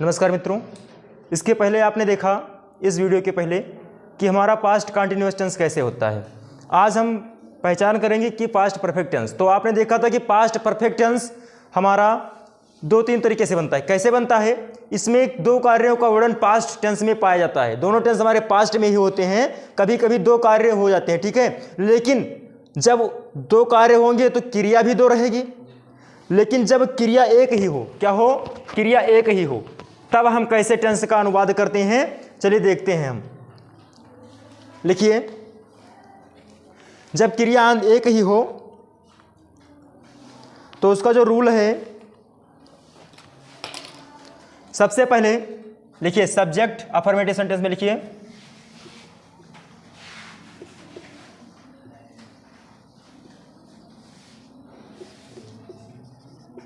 नमस्कार मित्रों, इसके पहले आपने देखा इस वीडियो के पहले कि हमारा पास्ट कंटिन्यूअस टेंस कैसे होता है। आज हम पहचान करेंगे कि पास्ट परफेक्ट टेंस। तो आपने देखा था कि पास्ट परफेक्ट टेंस हमारा 2-3 तरीके से बनता है। कैसे बनता है? इसमें 2 कार्यों का वर्णन पास्ट टेंस में पाया जाता है। दोनों टेंस हमारे पास्ट में ही होते हैं, कभी कभी 2 कार्य हो जाते हैं, ठीक है। लेकिन जब 2 कार्य होंगे तो क्रिया भी 2 रहेगी। लेकिन जब क्रिया एक ही हो, क्या हो? क्रिया एक ही हो, तब हम कैसे टेंस का अनुवाद करते हैं, चलिए देखते हैं हम। लिखिए, जब क्रिया एक ही हो तो उसका जो रूल है, सबसे पहले लिखिए सब्जेक्ट अफर्मेटिव सेंटेंस में लिखिए,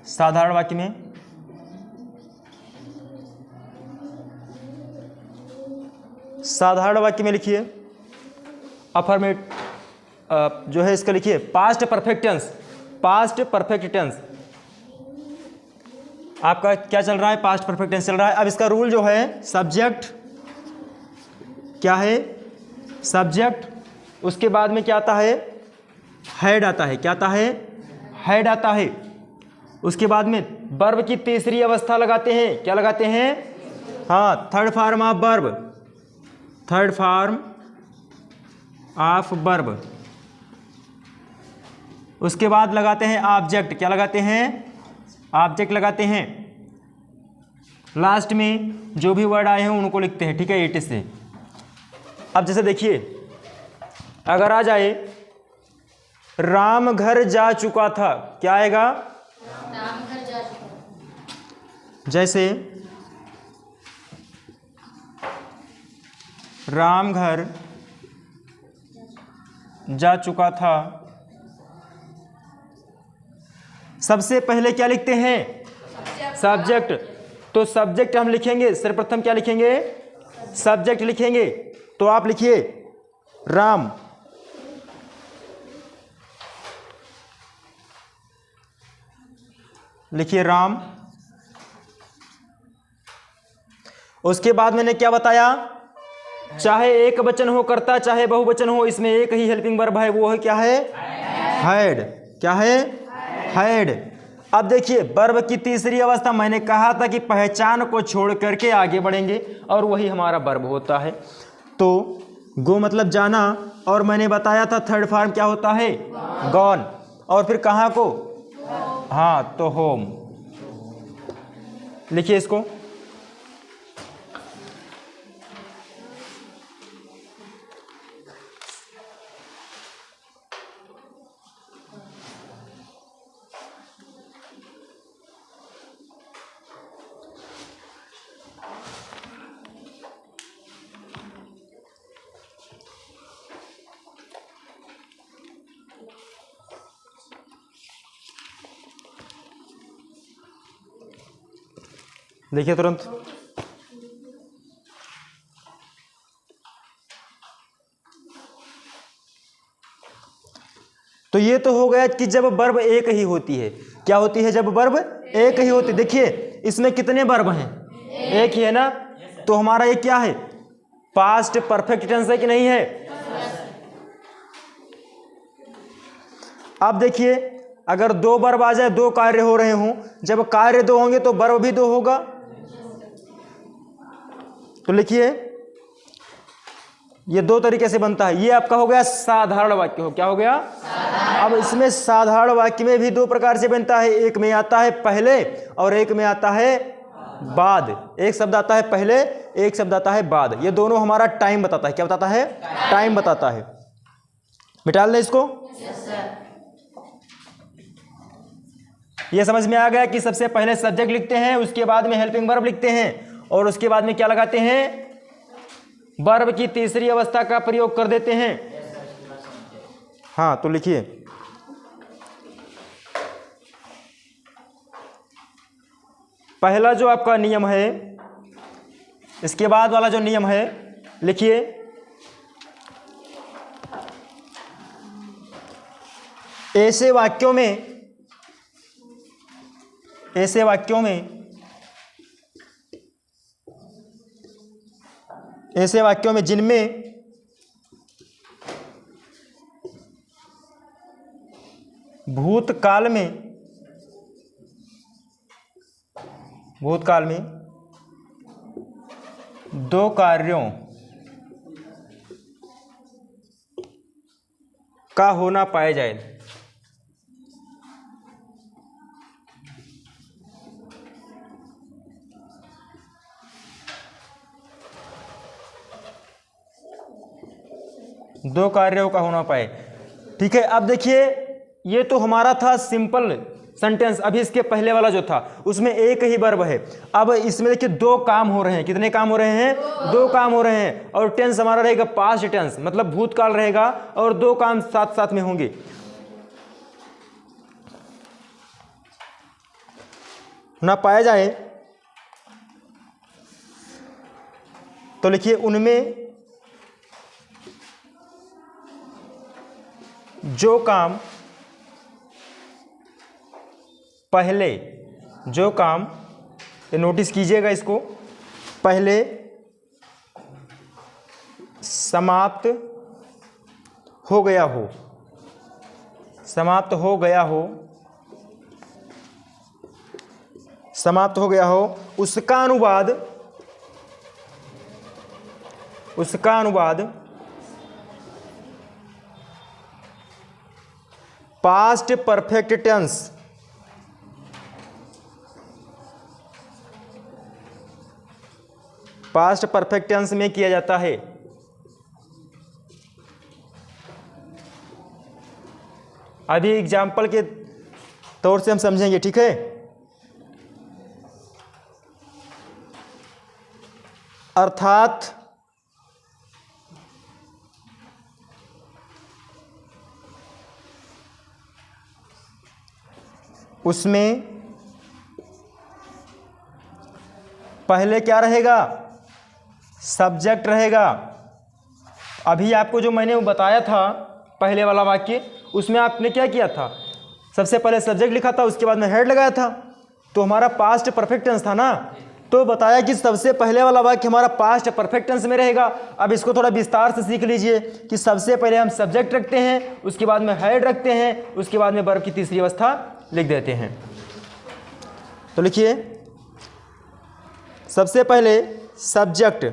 साधारण वाक्य में लिखिए अफर्मेट जो है इसका लिखिए past perfect tense. Past perfect tense आपका क्या चल रहा है? पास्ट परफेक्ट टेंस चल रहा है। अब इसका रूल जो है, सब्जेक्ट क्या है? सब्जेक्ट, उसके बाद में क्या आता है? हेड आता है। क्या आता है? हेड आता है। उसके बाद में वर्ब की तीसरी अवस्था लगाते हैं। क्या लगाते हैं? हाँ, third form of verb. Third form of verb. उसके बाद लगाते हैं ऑब्जेक्ट। क्या लगाते हैं? ऑब्जेक्ट लगाते हैं। लास्ट में जो भी वर्ड आए हैं उनको लिखते हैं, ठीक है, इट से। अब जैसे देखिए, अगर आ जाए राम घर जा चुका था, क्या आएगा? राम घर जा चुका। जैसे राम घर जा चुका था, सबसे पहले क्या लिखते हैं? सब्जेक्ट। तो सब्जेक्ट हम लिखेंगे, सर्वप्रथम क्या लिखेंगे? सब्जेक्ट लिखेंगे। तो आप लिखिए राम, लिखिए राम। उसके बाद मैंने क्या बताया? चाहे एक वचन हो करता, चाहे बहुवचन हो, इसमें एक ही हेल्पिंग वर्ब है, वो है क्या है? हैड। क्या है? हैड। अब देखिए वर्ब की तीसरी अवस्था, मैंने कहा था कि पहचान को छोड़ करके आगे बढ़ेंगे और वही हमारा वर्ब होता है। तो गो मतलब जाना, और मैंने बताया था थर्ड फॉर्म क्या होता है? गॉन। और फिर कहाँ को? हाँ, तो होम। लिखिए इसको, देखिए तुरंत। तो ये तो हो गया कि जब वर्ब एक ही होती है। क्या होती है? जब वर्ब एक ही होती है। देखिए इसमें कितने वर्ब हैं? एक ही है ना। तो हमारा ये क्या है? पास्ट परफेक्ट टेंस है कि नहीं है? अब देखिए, अगर 2 वर्ब आ जाए, 2 कार्य हो रहे हों, जब कार्य 2 होंगे तो वर्ब भी 2 होगा। तो लिखिए, ये 2 तरीके से बनता है। ये आपका हो गया साधारण वाक्य। हो क्या हो गया? अब इसमें साधारण वाक्य में भी 2 प्रकार से बनता है। एक में आता है पहले और एक में आता है बाद। एक शब्द आता है पहले, एक शब्द आता है बाद। ये दोनों हमारा टाइम बताता है। क्या बताता है? टाइम बताता है। मिटा लें इसको। ये समझ में आ गया कि सबसे पहले सब्जेक्ट लिखते हैं, उसके बाद में हेल्पिंग वर्ब लिखते हैं, और उसके बाद में क्या लगाते हैं? वर्ब की तीसरी अवस्था का प्रयोग कर देते हैं। हाँ, तो लिखिए, पहला जो आपका नियम है, इसके बाद वाला जो नियम है, लिखिए ऐसे वाक्यों में ऐसे वाक्यों में जिनमें भूतकाल में दो कार्यों का होना पाया जाए। दो कार्यों का होना पाए। ठीक है, अब देखिए ये तो हमारा था सिंपल सेंटेंस। अभी इसके पहले वाला जो था उसमें एक ही वर्ब है। अब इसमें देखिए दो काम हो रहे हैं। कितने काम हो रहे हैं? दो काम हो रहे हैं। और टेंस हमारा रहेगा पास्ट टेंस, मतलब भूतकाल रहेगा और दो काम साथ साथ में होंगे। ना पाया जाए तो लिखिए उनमें जो काम पहले, जो काम, ये नोटिस कीजिएगा इसको, पहले समाप्त हो गया हो, समाप्त हो गया हो, समाप्त हो गया हो, उसका अनुवाद, उसका अनुवाद past perfect tense, past perfect tense में किया जाता है। अभी एग्जाम्पल के तौर से हम समझेंगे, ठीक है। अर्थात उसमें पहले क्या रहेगा? सब्जेक्ट रहेगा। अभी आपको जो मैंने बताया था पहले वाला वाक्य, उसमें आपने क्या किया था? सबसे पहले सब्जेक्ट लिखा था, उसके बाद में हेड लगाया था, तो हमारा पास्ट परफेक्ट टेंस था ना। तो बताया कि सबसे पहले वाला वाक्य हमारा पास्ट परफेक्ट टेंस में रहेगा। अब इसको थोड़ा विस्तार से सीख लीजिए कि सबसे पहले हम सब्जेक्ट रखते हैं, उसके बाद में हेड रखते हैं, उसके बाद में वर्ब की तीसरी अवस्था लिख देते हैं। तो लिखिए सबसे पहले सब्जेक्ट,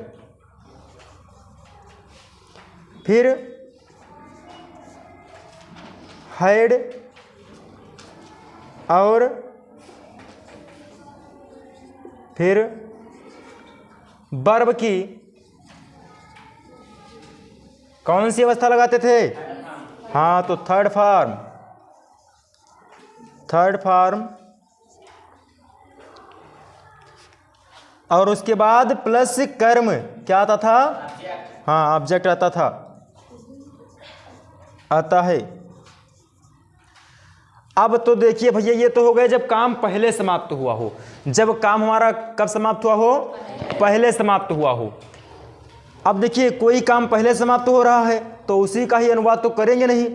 फिर हेड और फिर वर्ब की कौन सी अवस्था लगाते थे? हाँ, तो थर्ड फॉर्म, थर्ड फॉर्म, और उसके बाद प्लस कर्म क्या आता था? हाँ, ऑब्जेक्ट आता था, आता है। अब तो देखिए भैया, ये तो हो गया जब काम पहले समाप्त हुआ हो। जब काम हमारा कब समाप्त हुआ हो? पहले समाप्त हुआ हो। अब देखिए कोई काम पहले समाप्त हो रहा है तो उसी का ही अनुवाद तो करेंगे नहीं।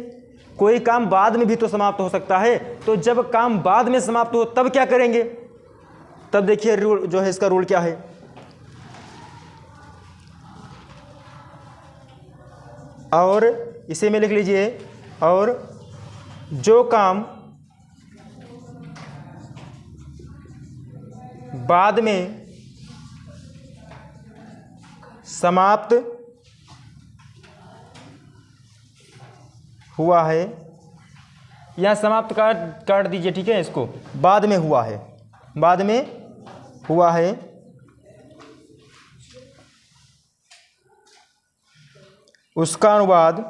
कोई काम बाद में भी तो समाप्त हो सकता है, तो जब काम बाद में समाप्त हो तब क्या करेंगे? तब देखिए रूल जो है, इसका रूल क्या है? और इसे में लिख लीजिए, और जो काम बाद में समाप्त हुआ है, या समाप्त काट दीजिए, ठीक है, इसको बाद में हुआ है, बाद में हुआ है, उसका अनुवाद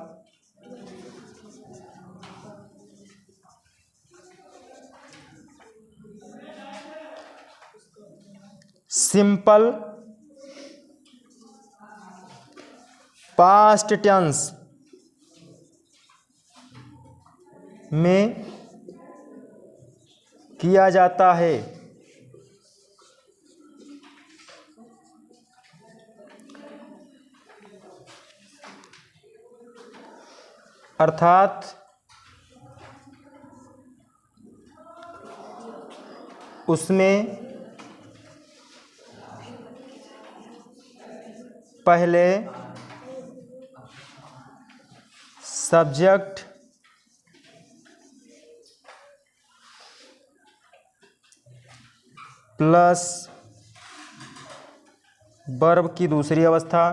सिंपल पास्ट टेंस में किया जाता है। अर्थात उसमें पहले सब्जेक्ट प्लस वर्ब की दूसरी अवस्था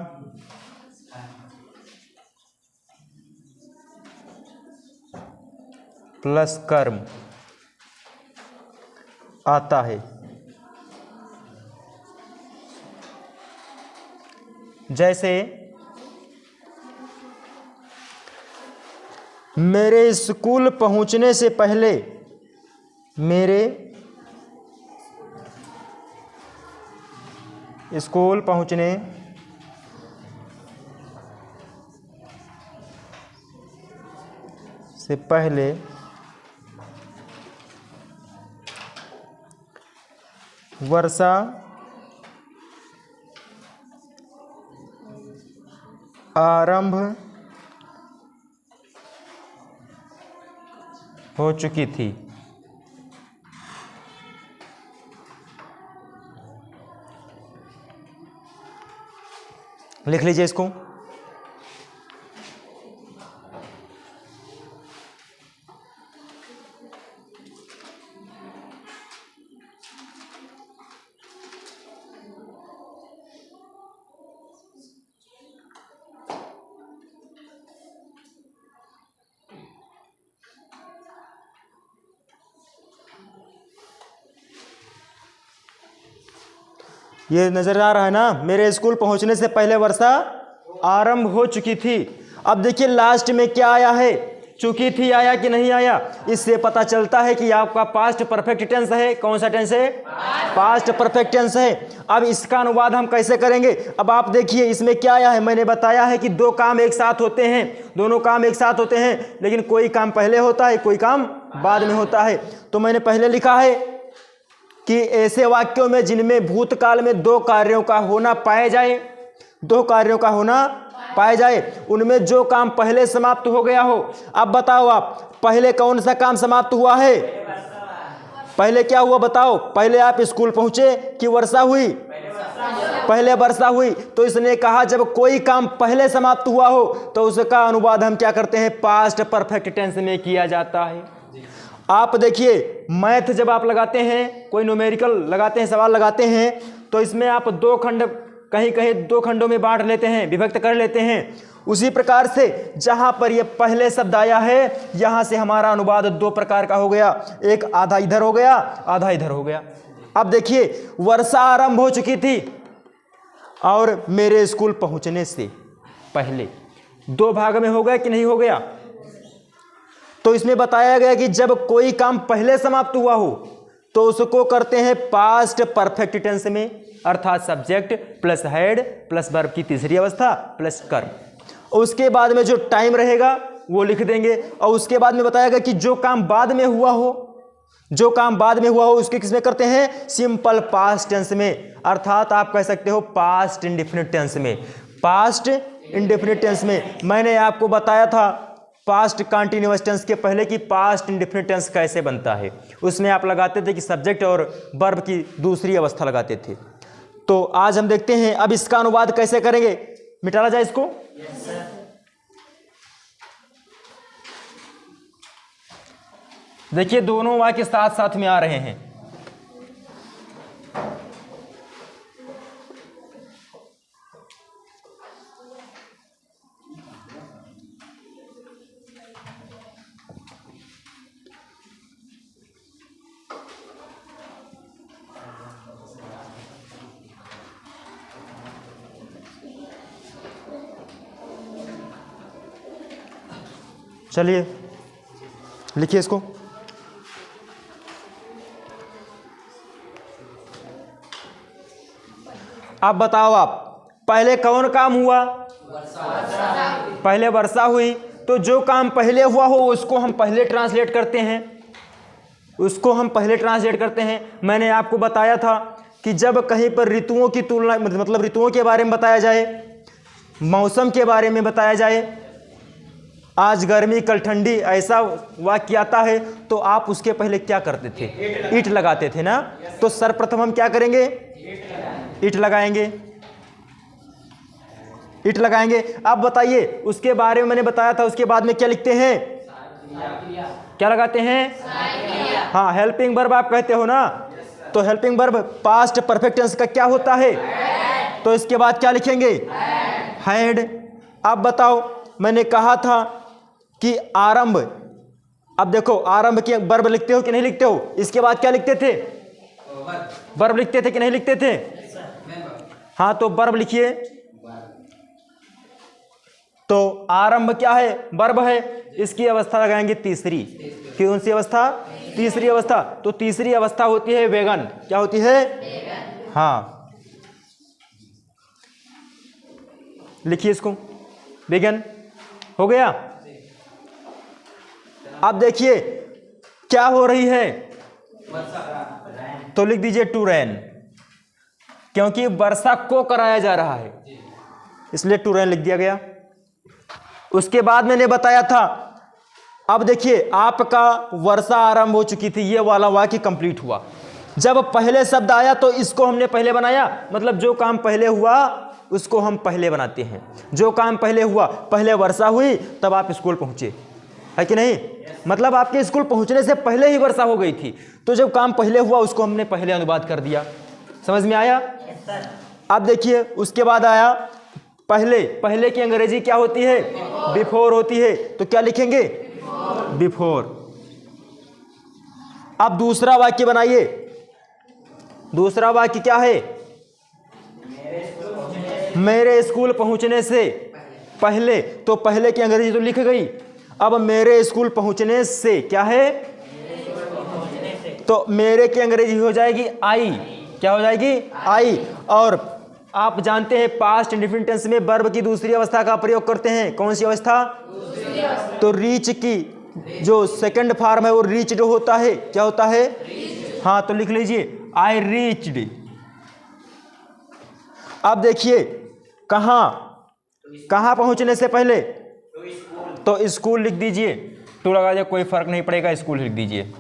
प्लस कर्म आता है। जैसे मेरे स्कूल पहुंचने से पहले, मेरे स्कूल पहुंचने से पहले वर्षा आरंभ हो चुकी थी। लिख लीजिए इसको। ये नजर आ रहा है ना, मेरे स्कूल पहुंचने से पहले वर्षा आरंभ हो चुकी थी। अब देखिए लास्ट में क्या आया है, चुकी थी आया कि नहीं आया। इससे पता चलता है कि आपका पास्ट परफेक्ट टेंस है। कौन सा टेंस है? पास्ट परफेक्ट टेंस है। अब इसका अनुवाद हम कैसे करेंगे? अब आप देखिए इसमें क्या आया है। मैंने बताया है कि दो काम एक साथ होते हैं, दोनों काम एक साथ होते हैं, लेकिन कोई काम पहले होता है, कोई काम बाद में होता है। तो मैंने पहले लिखा है कि ऐसे वाक्यों में जिनमें भूतकाल में दो कार्यों का होना पाए जाए, दो कार्यों का होना पाए जाए, उनमें जो काम पहले समाप्त हो गया हो। अब बताओ आप, पहले कौन सा काम समाप्त हुआ है? पहले क्या हुआ बताओ? पहले आप स्कूल पहुंचे कि वर्षा हुई? पहले वर्षा हुई। तो इसने कहा जब कोई काम पहले समाप्त हुआ हो तो उसका अनुवाद हम क्या करते हैं? पास्ट परफेक्ट टेंस में किया जाता है। आप देखिए मैथ जब आप लगाते हैं, कोई न्यूमेरिकल लगाते हैं, सवाल लगाते हैं, तो इसमें आप दो खंड कहीं कहीं दो खंडों में बांट लेते हैं, विभक्त कर लेते हैं। उसी प्रकार से जहां पर ये पहले शब्द आया है, यहां से हमारा अनुवाद दो प्रकार का हो गया, एक आधा इधर हो गया, आधा इधर हो गया। अब देखिए वर्षा आरंभ हो चुकी थी और मेरे स्कूल पहुंचने से पहले, दो भाग में हो गया कि नहीं हो गया? तो इसमें बताया गया कि जब कोई काम पहले समाप्त हुआ हो तो उसको करते हैं पास्ट परफेक्ट टेंस में, अर्थात subject plus head plus verb की तीसरी अवस्था प्लस कर्म। उसके बाद में जो टाइम रहेगा वो लिख देंगे। और उसके बाद में बताया गया कि जो काम बाद में हुआ हो, जो काम बाद में हुआ हो उसके किसमें करते हैं? सिंपल पास्ट टेंस में, अर्थात आप कह सकते हो पास्ट इंडेफिनिट टेंस में। पास्ट इंडेफिनिट टेंस में मैंने आपको बताया था पास्ट कंटीन्यूअस टेंस के पहले कि पास्ट इंडेफिनिट टेंस कैसे बनता है। उसमें आप लगाते थे कि सब्जेक्ट और वर्ब की दूसरी अवस्था लगाते थे। तो आज हम देखते हैं अब इसका अनुवाद कैसे करेंगे। मिटाला जाए इसको। देखिए दोनों वाक्य साथ साथ में आ रहे हैं। चलिए लिखिए इसको। अब बताओ आप, पहले कौन काम हुआ? पहले वर्षा हुई। तो जो काम पहले हुआ हो उसको हम पहले ट्रांसलेट करते हैं, उसको हम पहले ट्रांसलेट करते हैं। मैंने आपको बताया था कि जब कहीं पर ऋतुओं की तुलना, मतलब ऋतुओं के बारे में बताया जाए, मौसम के बारे में बताया जाए, आज गर्मी कल ठंडी, ऐसा वाक्य आता है तो आप उसके पहले क्या करते थे? ईट लगाते थे ना। तो सर्वप्रथम हम क्या करेंगे? ईट लगाएंगे। इट लगाएंगे। अब बताइए उसके बारे में मैंने बताया था, उसके बाद में क्या लिखते हैं, क्या लगाते हैं, हाँ हेल्पिंग वर्ब आप कहते हो ना, तो helping verb past perfect tense का क्या होता है, तो इसके बाद क्या लिखेंगे, हैड। अब बताओ मैंने कहा था कि आरंभ, अब देखो आरंभ के वर्ब लिखते हो कि नहीं लिखते हो, इसके बाद क्या लिखते थे, वर्ब लिखते थे कि नहीं लिखते थे, हाँ तो वर्ब लिखिए। तो आरंभ क्या है, वर्ब है, इसकी अवस्था लगाएंगे तीसरी, कौन सी अवस्था, तीसरी अवस्था, तो तीसरी अवस्था होती है वेगन, क्या होती है, हाँ लिखिए इसको, वेगन हो गया। अब देखिए क्या हो रही है, तो लिख दीजिए टू रेन, क्योंकि वर्षा को कराया जा रहा है इसलिए टू रेन लिख दिया गया। उसके बाद मैंने बताया था, अब देखिए आपका वर्षा आरंभ हो चुकी थी, ये वाला वाक्य कंप्लीट हुआ। जब पहले शब्द आया तो इसको हमने पहले बनाया, मतलब जो काम पहले हुआ उसको हम पहले बनाते हैं। जो काम पहले हुआ, पहले वर्षा हुई तब आप स्कूल पहुंचे, है कि नहीं, मतलब आपके स्कूल पहुंचने से पहले ही वर्षा हो गई थी, तो जब काम पहले हुआ उसको हमने पहले अनुवाद कर दिया। समझ में आया। अब देखिए उसके बाद आया पहले, पहले की अंग्रेजी क्या होती है, बिफोर होती है, तो क्या लिखेंगे, बिफोर। अब दूसरा वाक्य बनाइए, दूसरा वाक्य क्या है, मेरे स्कूल पहुंचने से पहले, तो पहले की अंग्रेजी तो लिख गई, अब मेरे स्कूल पहुंचने से क्या है, तो मेरे की अंग्रेजी हो जाएगी आई, क्या हो जाएगी, आई। और आप जानते हैं पास्ट इंडेफिनिट टेंस में वर्ब की दूसरी अवस्था का प्रयोग करते हैं, कौन सी अवस्था, तो रीच की जो सेकंड फॉर्म है वो रीच्ड होता है, क्या होता है, हाँ तो लिख लीजिए आई रीच्ड। अब देखिए कहां, कहां पहुंचने से पहले, तो स्कूल लिख दीजिए, टू लगा दीजिए, कोई फर्क नहीं पड़ेगा, स्कूल लिख दीजिए।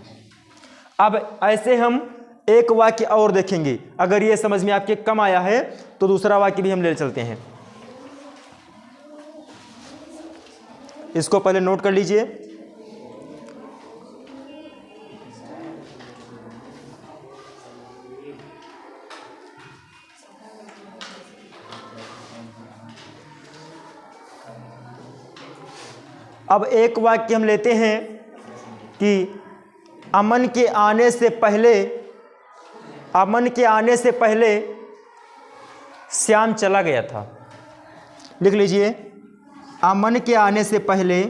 अब ऐसे हम एक वाक्य और देखेंगे, अगर ये समझ में आपके कम आया है तो दूसरा वाक्य भी हम ले चलते हैं। इसको पहले नोट कर लीजिए। अब एक वाक्य हम लेते हैं कि अमन के आने से पहले, अमन के आने से पहले श्याम चला गया था। लिख लीजिए, अमन के आने से पहले,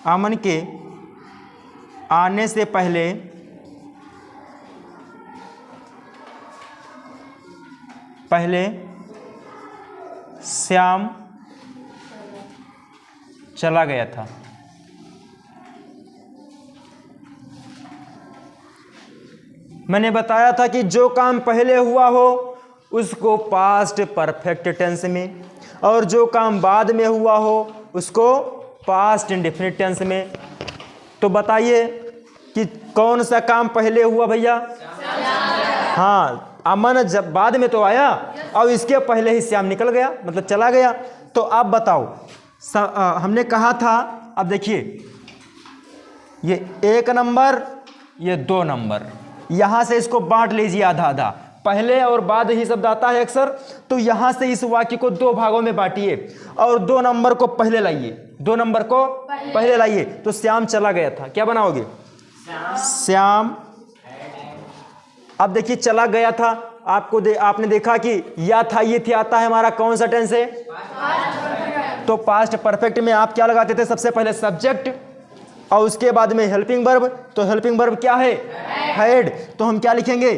अमन के आने से पहले श्याम चला गया था। मैंने बताया था कि जो काम पहले हुआ हो उसको पास्ट परफेक्ट टेंस में, और जो काम बाद में हुआ हो उसको पास्ट इंडेफिनिट टेंस में। तो बताइए कि कौन सा काम पहले हुआ भैया, हाँ अमन जब बाद में तो आया और इसके पहले ही श्याम निकल गया, मतलब चला गया। तो आप बताओ, हमने कहा था, अब देखिए ये 1 नंबर, ये 2 नंबर, यहां से इसको बांट लीजिए आधा आधा, पहले और बाद ही शब्द आता है अक्सर, तो यहां से इस वाक्य को 2 भागों में बांटिए और 2 नंबर को पहले लाइए, 2 नंबर को पहले लाइए। तो श्याम चला गया था, क्या बनाओगे, श्याम। अब देखिए चला गया था, आपने देखा कि या था, ये थी आता है हमारा कौन सा टेंस है, तो पास्ट परफेक्ट में आप क्या लगाते थे, सबसे पहले सब्जेक्ट और उसके बाद में हेल्पिंग वर्ब। तो हेल्पिंग वर्ब क्या है, हैड, तो हम क्या लिखेंगे,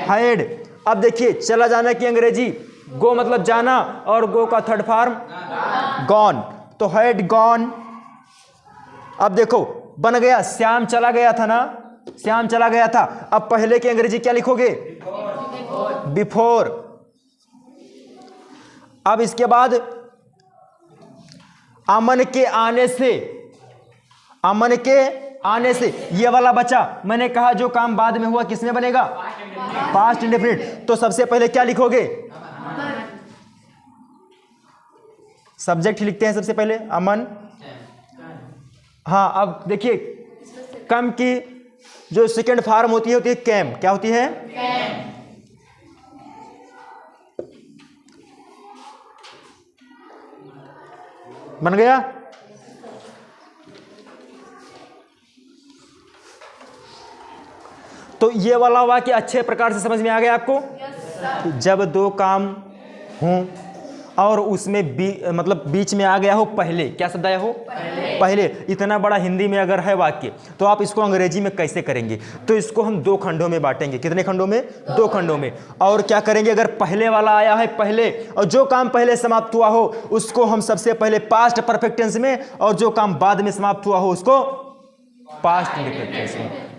हैड। अब देखिए चला जाने की अंग्रेजी गो मतलब जाना, और गो का थर्ड फॉर्म गॉन, तो हैड गॉन। अब देखो बन गया, श्याम चला गया था ना, श्याम चला गया था। अब पहले की अंग्रेजी क्या लिखोगे, बिफोर। अब इसके बाद अमन के आने से, अमन के आने से ये वाला बचा। मैंने कहा जो काम बाद में हुआ किसमें बनेगा, पास्ट इंडेफिनिट। तो सबसे पहले क्या लिखोगे, सब्जेक्ट लिखते हैं सबसे पहले अमन। हाँ, अब देखिए कम की जो सेकंड फॉर्म होती है कैम। क्या होती है? कैम। बन गया? तो ये वाला वाक्य अच्छे प्रकार से समझ में आ गया आपको? जब दो काम हों और उसमें मतलब बीच में आ गया हो पहले। क्या शब्द आया हो? पहले। इतना बड़ा हिंदी में अगर है वाक्य तो आप इसको अंग्रेजी में कैसे करेंगे? तो इसको हम दो खंडों में बांटेंगे। कितने खंडों में? दो खंडों में। और क्या करेंगे? अगर पहले वाला आया है पहले और जो काम पहले समाप्त हुआ हो उसको हम सबसे पहले पास्ट परफेक्ट टेंस में, और जो काम बाद में समाप्त हुआ हो उसको पास्ट इंडेफिनिट टेंस में।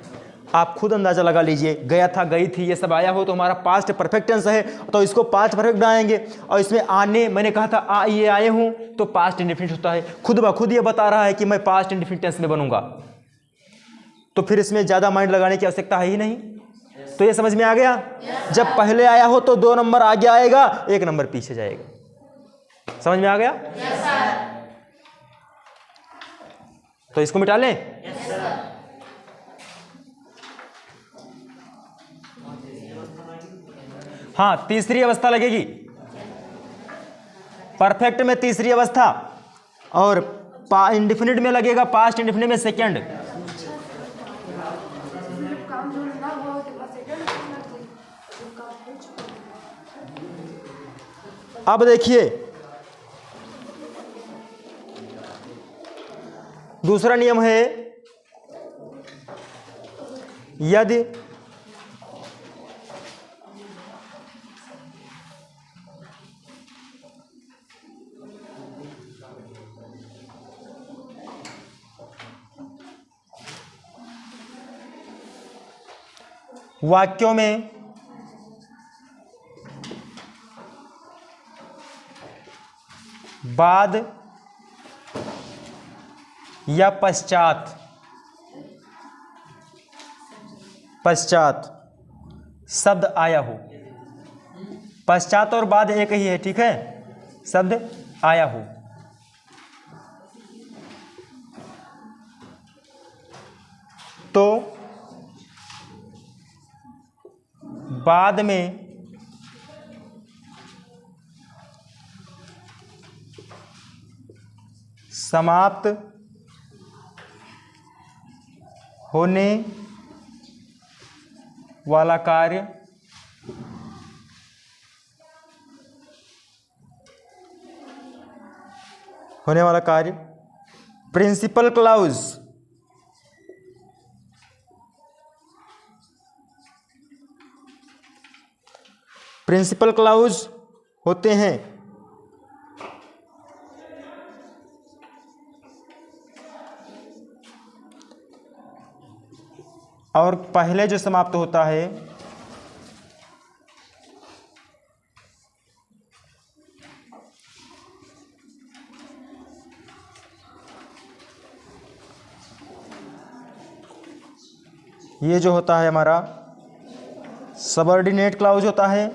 आप खुद अंदाजा लगा लीजिए, गया था, गई थी, ये सब आया हो तो हमारा पास्ट परफेक्ट टेंस है, तो इसको पास्ट परफेक्ट बनाएंगे। और इसमें आने, मैंने कहा था ये आए हूं तो पास्ट इंडेफिनिट होता है। खुद ब खुद ये बता रहा है कि मैं पास्ट इंडेफिनिट टेंस में बनूंगा, तो फिर इसमें ज़्यादा माइंड लगाने की आवश्यकता है ही नहीं। तो ये समझ में आ गया? जब पहले आया हो तो 2 नंबर आगे आएगा, 1 नंबर पीछे जाएगा। समझ में आ गया? तो इसको मिटा लें। हाँ, तीसरी अवस्था लगेगी। परफेक्ट में तीसरी अवस्था और इंडेफिनिट में लगेगा पास्ट, इंडेफिनिट में सेकंड। अब देखिए दूसरा नियम है, यदि वाक्यों में बाद या पश्चात शब्द आया हो। पश्चात और बाद एक ही है, ठीक है? शब्द आया हो तो बाद में समाप्त होने वाला कार्य प्रिंसिपल क्लॉज होते हैं। और पहले जो समाप्त होता है ये जो होता है हमारा सबऑर्डिनेट क्लॉज होता है।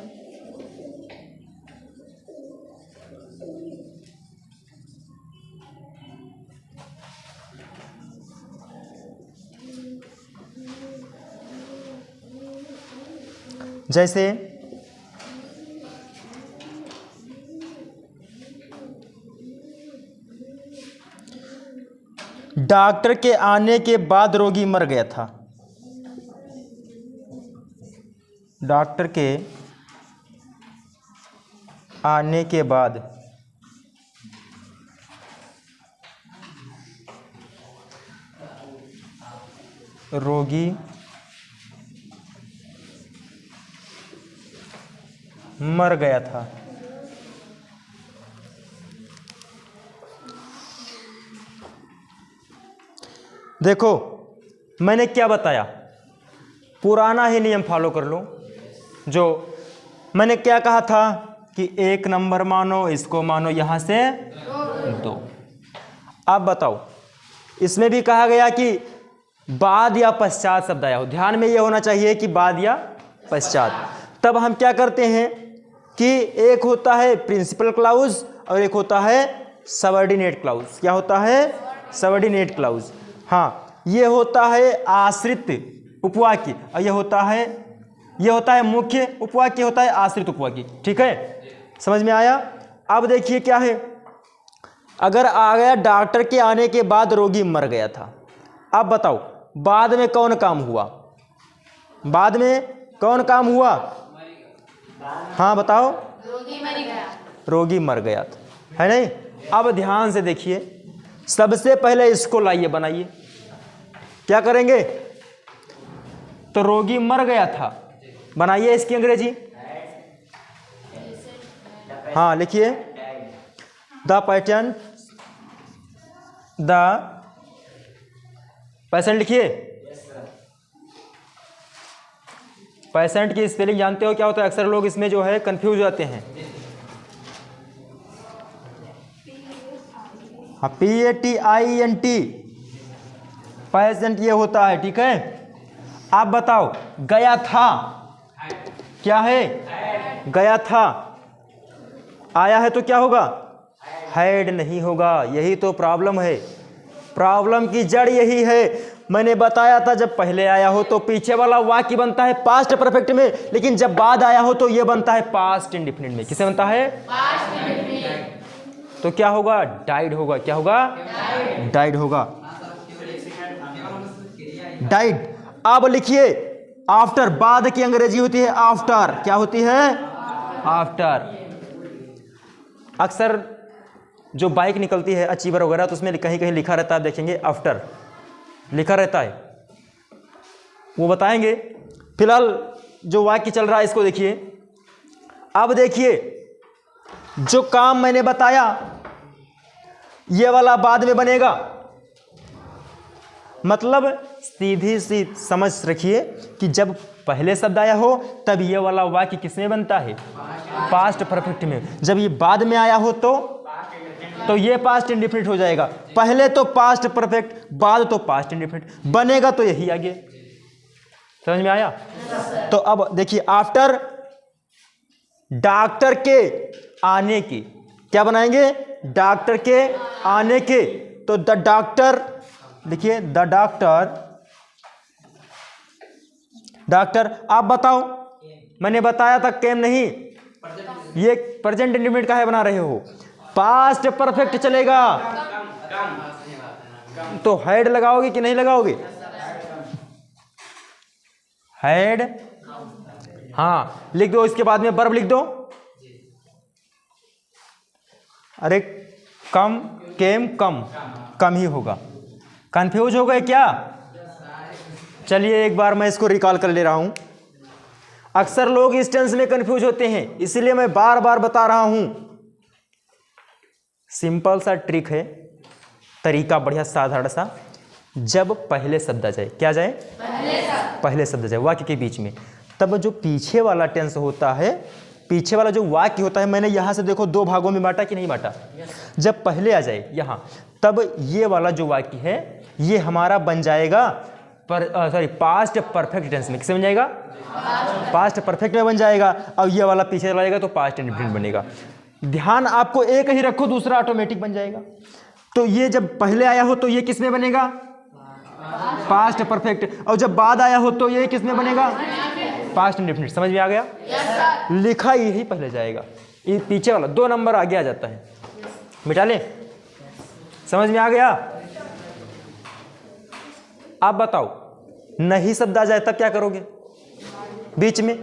जैसे डॉक्टर के आने के बाद रोगी मर गया था। डॉक्टर के आने के बाद रोगी मर गया था। देखो मैंने क्या बताया, पुराना ही नियम फॉलो कर लो। जो मैंने क्या कहा था कि 1 नंबर मानो, इसको मानो यहां से 2। अब बताओ, इसमें भी कहा गया कि बाद या पश्चात शब्द आया हो। ध्यान में यह होना चाहिए कि बाद या पश्चात। तब हम क्या करते हैं कि एक होता है प्रिंसिपल क्लॉज और एक होता है सबऑर्डिनेट क्लाउज। क्या होता है? Subordinate clause. हाँ, ये होता है आश्रित उपवाक्य और ये होता है मुख्य उपवाक्य, होता है आश्रित उपवाक्य। ठीक है, समझ में आया? अब देखिए क्या है, अगर आ गया डॉक्टर के आने के बाद रोगी मर गया था। अब बताओ बाद में कौन काम हुआ? बाद में कौन काम हुआ? हाँ बताओ। रोगी मर गया। रोगी मर गया था, है नहीं? अब ध्यान से देखिए, सबसे पहले इसको लाइए, बनाइए। क्या करेंगे? तो रोगी मर गया था, बनाइए इसकी अंग्रेजी। हाँ लिखिए, द पेशेंट लिखिए। पेशेंट की स्पेलिंग जानते हो क्या होता है? अक्सर लोग इसमें जो है कंफ्यूज हो जाते हैं। हाँ, PATIENT पेशेंट ये होता है। ठीक है, आप बताओ गया था क्या है? गया था। आया है तो क्या होगा? हैड नहीं होगा। यही तो प्रॉब्लम है, प्रॉब्लम की जड़ यही है। मैंने बताया था जब पहले आया हो तो पीछे वाला वाक्य बनता है पास्ट परफेक्ट में, लेकिन जब बाद आया हो तो ये बनता है पास्ट इंडेफिनिट में। किसे बनता है? Past indefinite. तो क्या होगा? डाइड होगा। क्या होगा? डाइड होगा, डाइड। अब लिखिए, आफ्टर, बाद की अंग्रेजी होती है आफ्टर। क्या होती है? आफ्टर। अक्सर जो बाइक निकलती है अचीवर वगैरह तो उसमें कहीं कहीं लिखा रहता है, देखेंगे आफ्टर लिखा रहता है, वो बताएंगे। फिलहाल जो वाक्य चल रहा है इसको देखिए। अब देखिए, जो काम मैंने बताया ये वाला बाद में बनेगा। मतलब सीधी सी समझ रखिए कि जब पहले शब्द आया हो तब ये वाला वाक्य किसमें बनता है? पास्ट परफेक्ट में। जब ये बाद में आया हो तो ये पास्ट इंडेफिनिट हो जाएगा। पहले तो पास्ट परफेक्ट, बाद तो पास्ट इंडेफिनिट बनेगा, तो यही आगे। समझ में आया? तो अब देखिए, आफ्टर डॉक्टर के आने की, क्या बनाएंगे? डॉक्टर के आने के। तो द डॉक्टर लिखिए, द डॉक्टर। आप बताओ, मैंने बताया था केम नहीं, ये प्रेजेंट इंडेफिनिट का है बना रहे हो। पास्ट परफेक्ट चलेगा तो हैड लगाओगे कि नहीं लगाओगे? हैड, हाँ लिख दो। इसके बाद में वर्ब लिख दो। अरे कम, केम, कम ही होगा। कंफ्यूज हो गए क्या? चलिए एक बार मैं इसको रिकॉल कर ले रहा हूं। अक्सर लोग इस टेंस में कंफ्यूज होते हैं, इसलिए मैं बार बार बता रहा हूं। सिंपल सा ट्रिक है, तरीका बढ़िया साधारण सा। जब पहले शब्द आ जाए, क्या जाए? पहले शब्द आ जाए वाक्य के बीच में, तब जो पीछे वाला टेंस होता है, पीछे वाला जो वाक्य होता है, मैंने यहां से देखो दो भागों में बांटा कि नहीं बांटा? जब पहले आ जाए यहां, तब ये वाला जो वाक्य है ये हमारा बन जाएगा पास्ट परफेक्ट टेंस में। किसे बन जाएगा? पास्ट परफेक्ट में बन जाएगा। अब ये वाला पीछे चला जाएगा तो पास्ट इंडेफिनिट बनेगा। ध्यान आपको एक ही रखो, दूसरा ऑटोमेटिक बन जाएगा। तो ये जब पहले आया हो तो ये किस में बनेगा? Past perfect. और जब बाद आया हो तो ये किस में बनेगा? Past indefinite. समझ में आ गया? लिखा यही पहले जाएगा, ये पीछे वाला 2 नंबर आगे आ जाता है। मिटा ले। समझ में आ गया? आप बताओ, नहीं शब्द आ जाए तब क्या करोगे? बीच में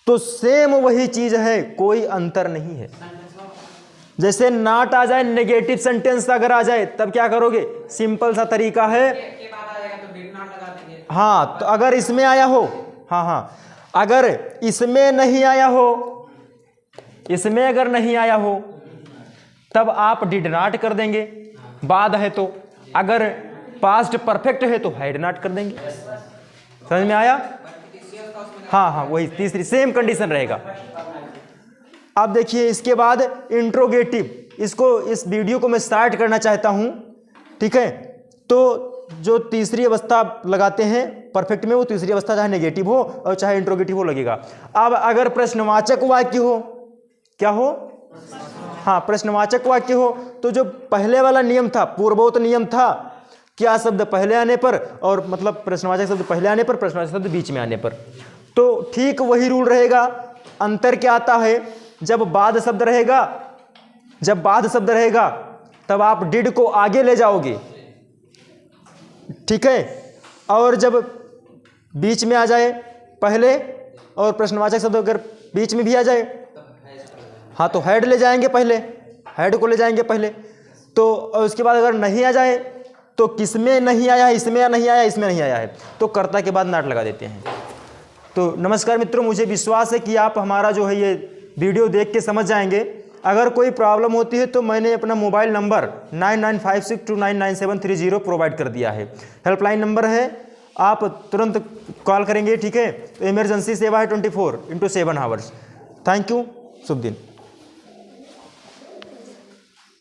तो सेम वही चीज है, कोई अंतर नहीं है। जैसे नॉट आ जाए, नेगेटिव सेंटेंस अगर आ जाए तब क्या करोगे? सिंपल सा तरीका है। हाँ, तो अगर इसमें आया हो, हाँ, अगर इसमें नहीं आया हो, इसमें अगर नहीं आया हो तब आप डिड नॉट कर देंगे। बाद है तो, अगर पास्ट परफेक्ट है तो हैड नॉट कर देंगे। समझ में आया? हाँ, वही तीसरी सेम कंडीशन रहेगा। अब देखिए इसके बाद इंट्रोगेटिव, इसको, इस वीडियो को मैं स्टार्ट करना चाहता हूं। ठीक है, तो जो तीसरी अवस्था लगाते हैं परफेक्ट में, वो तीसरी अवस्था चाहे नेगेटिव हो और चाहे इंट्रोगेटिव हो लगेगा। अब अगर प्रश्नवाचक वाक्य हो, क्या हो? हाँ प्रश्नवाचक वाक्य हो तो जो पहले वाला नियम था, पूर्वोक्त नियम था, क्या शब्द पहले आने पर और मतलब प्रश्नवाचक शब्द पहले आने पर, प्रश्नवाचक शब्द बीच में आने पर, तो ठीक वही रूल रहेगा। अंतर क्या आता है, जब बाद शब्द रहेगा, जब बाद शब्द रहेगा तब आप डिड को आगे ले जाओगे, ठीक है, और जब बीच में आ जाए पहले और प्रश्नवाचक शब्द अगर बीच में भी आ जाए, हाँ तो हेड ले जाएंगे पहले, हेड को ले जाएंगे पहले। तो और उसके बाद अगर नहीं आ जाए तो किसमें नहीं आया है, इसमें नहीं आया, इसमें नहीं आया है, तो कर्ता के बाद नॉट लगा देते हैं। तो नमस्कार मित्रों, मुझे विश्वास है कि आप हमारा जो है ये वीडियो देख के समझ जाएंगे। अगर कोई प्रॉब्लम होती है तो मैंने अपना मोबाइल नंबर 9956299730 प्रोवाइड कर दिया है, हेल्पलाइन नंबर है, आप तुरंत कॉल करेंगे, ठीक है। तो इमरजेंसी सेवा है 24x7 आवर्स। थैंक यू, शुभ दिन।